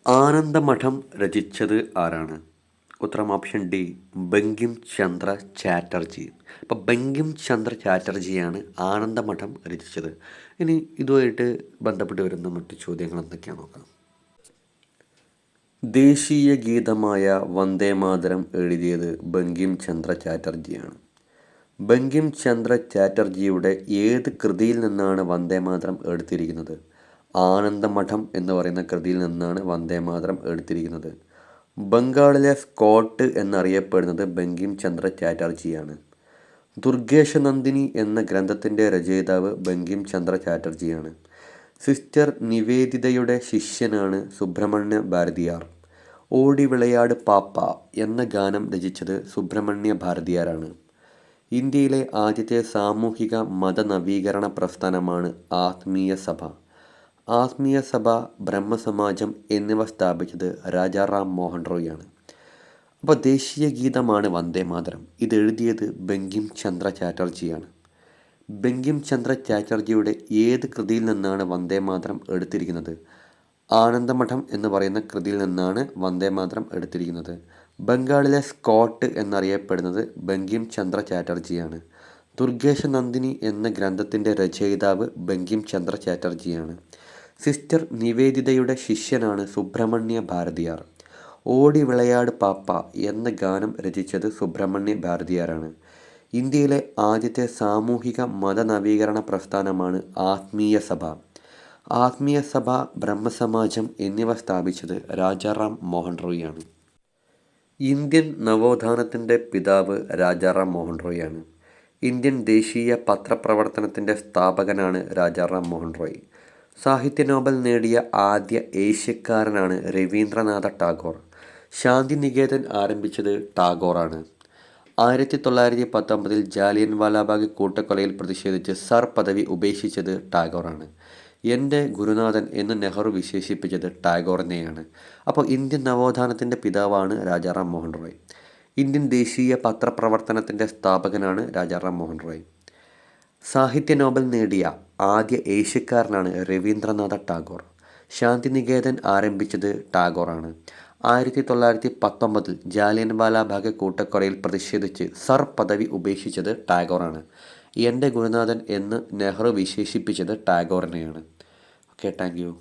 ആനന്ദമഠം രചിച്ചത് ആരാണ്? ഉത്തരം ഓപ്ഷൻ ഡി, ബങ്കിം ചന്ദ്ര ചാറ്റർജി. അപ്പോൾ ബങ്കിം ചന്ദ്ര ചാറ്റർജിയാണ് ആനന്ദമഠം രചിച്ചത്. ഇനി ഇതുമായിട്ട് ബന്ധപ്പെട്ട് വരുന്ന മറ്റു ചോദ്യങ്ങൾ എന്തൊക്കെയാണെന്ന് നോക്കാം. ദേശീയ ഗീതമായ വന്ദേമാതരം എഴുതിയത് ബങ്കിം ചന്ദ്ര ചാറ്റർജിയാണ്. ബങ്കിം ചന്ദ്ര ചാറ്റർജിയുടെ ഏത് കൃതിയിൽ നിന്നാണ് വന്ദേമാതരം എടുത്തിരിക്കുന്നത്? ആനന്ദമഠം എന്ന് പറയുന്ന കൃതിയിൽ നിന്നാണ് വന്ദേമാതരം എടുത്തിരിക്കുന്നത്. ബംഗാളിലെ സ്കോട്ട് എന്നറിയപ്പെടുന്നത് ബങ്കിം ചന്ദ്ര ചാറ്റർജിയാണ്. ദുർഗേശനന്ദിനി എന്ന ഗ്രന്ഥത്തിൻ്റെ രചയിതാവ് ബങ്കിം ചന്ദ്ര ചാറ്റർജിയാണ്. സിസ്റ്റർ നിവേദിതയുടെ ശിഷ്യനാണ് സുബ്രഹ്മണ്യ ഭാരതിയാർ. ഓടി വിളയാട് പാപ്പ എന്ന ഗാനം രചിച്ചത് സുബ്രഹ്മണ്യ ഭാരതിയാരാണ്. ഇന്ത്യയിലെ ആദ്യത്തെ സാമൂഹിക മതനവീകരണ പ്രസ്ഥാനമാണ് ആത്മീയ സഭ. ആത്മീയ സഭ, ബ്രഹ്മസമാജം എന്നിവ സ്ഥാപിച്ചത് രാജാറാം മോഹൻ റോയിയാണ്. അപ്പോൾ ദേശീയ ഗീതമാണ് വന്ദേമാതരം. ഇത് എഴുതിയത് ബങ്കിം ചന്ദ്ര ചാറ്റർജിയാണ്. ബങ്കിം ചന്ദ്ര ചാറ്റർജിയുടെ ഏത് കൃതിയിൽ നിന്നാണ് വന്ദേമാതരം എടുത്തിരിക്കുന്നത്? ആനന്ദമഠം എന്ന് പറയുന്ന കൃതിയിൽ നിന്നാണ് വന്ദേമാതരം എടുത്തിരിക്കുന്നത്. ബംഗാളിലെ സ്കോട്ട് എന്നറിയപ്പെടുന്നത് ബങ്കിം ചന്ദ്ര ചാറ്റർജിയാണ്. ദുർഗേശനന്ദിനി എന്ന ഗ്രന്ഥത്തിൻ്റെ രചയിതാവ് ബങ്കിം ചന്ദ്ര ചാറ്റർജിയാണ്. സിസ്റ്റർ നിവേദിതയുടെ ശിഷ്യനാണ് സുബ്രഹ്മണ്യ ഭാരതിയാർ. ഓടി വിളയാട് പാപ്പ എന്ന ഗാനം രചിച്ചത് സുബ്രഹ്മണ്യ ഭാരതിയാരാണ്. ഇന്ത്യയിലെ ആദ്യത്തെ സാമൂഹിക മതനവീകരണ പ്രസ്ഥാനമാണ് ആത്മീയ സഭ. ആത്മീയ സഭ, ബ്രഹ്മസമാജം എന്നിവ സ്ഥാപിച്ചത് രാജാറാം മോഹൻ റോയിയാണ്. ഇന്ത്യൻ നവോത്ഥാനത്തിൻ്റെ പിതാവ് രാജാറാം മോഹൻ റോയിയാണ്. ഇന്ത്യൻ ദേശീയ പത്രപ്രവർത്തനത്തിൻ്റെ സ്ഥാപകനാണ് രാജാറാം മോഹൻ റോയ്. സാഹിത്യ നോബൽ നേടിയ ആദ്യ ഏഷ്യക്കാരനാണ് രവീന്ദ്രനാഥ ടാഗോർ. ശാന്തിനികേതൻ ആരംഭിച്ചത് ടാഗോറാണ്. 1919 ജാലിയൻ വാലാബാഗ് കൂട്ടക്കൊലയിൽ പ്രതിഷേധിച്ച് സർ പദവി ഉപേക്ഷിച്ചത് ടാഗോറാണ്. എൻ്റെ ഗുരുനാഥൻ എന്ന് നെഹ്റു വിശേഷിപ്പിച്ചത് ടാഗോറിനെയാണ്. അപ്പോൾ ഇന്ത്യൻ നവോത്ഥാനത്തിൻ്റെ പിതാവാണ് രാജാറാം മോഹൻ റോയ്. ഇന്ത്യൻ ദേശീയ പത്രപ്രവർത്തനത്തിൻ്റെ സ്ഥാപകനാണ് രാജാറാം മോഹൻ റോയ്. സാഹിത്യ നോബൽ നേടിയ ആദ്യ ഏഷ്യക്കാരനാണ് രവീന്ദ്രനാഥ ടാഗോർ. ശാന്തിനികേതൻ ആരംഭിച്ചത് ടാഗോറാണ്. 1919 ജാലിയൻ വാലാബാഗ് കൂട്ടക്കൊലയിൽ പ്രതിഷേധിച്ച് സർ പദവി ഉപേക്ഷിച്ചത് ടാഗോറാണ്. എൻ്റെ ഗുരുനാഥൻ എന്ന് നെഹ്റു വിശേഷിപ്പിച്ചത് ടാഗോറിനെയാണ്. Okay, thank you.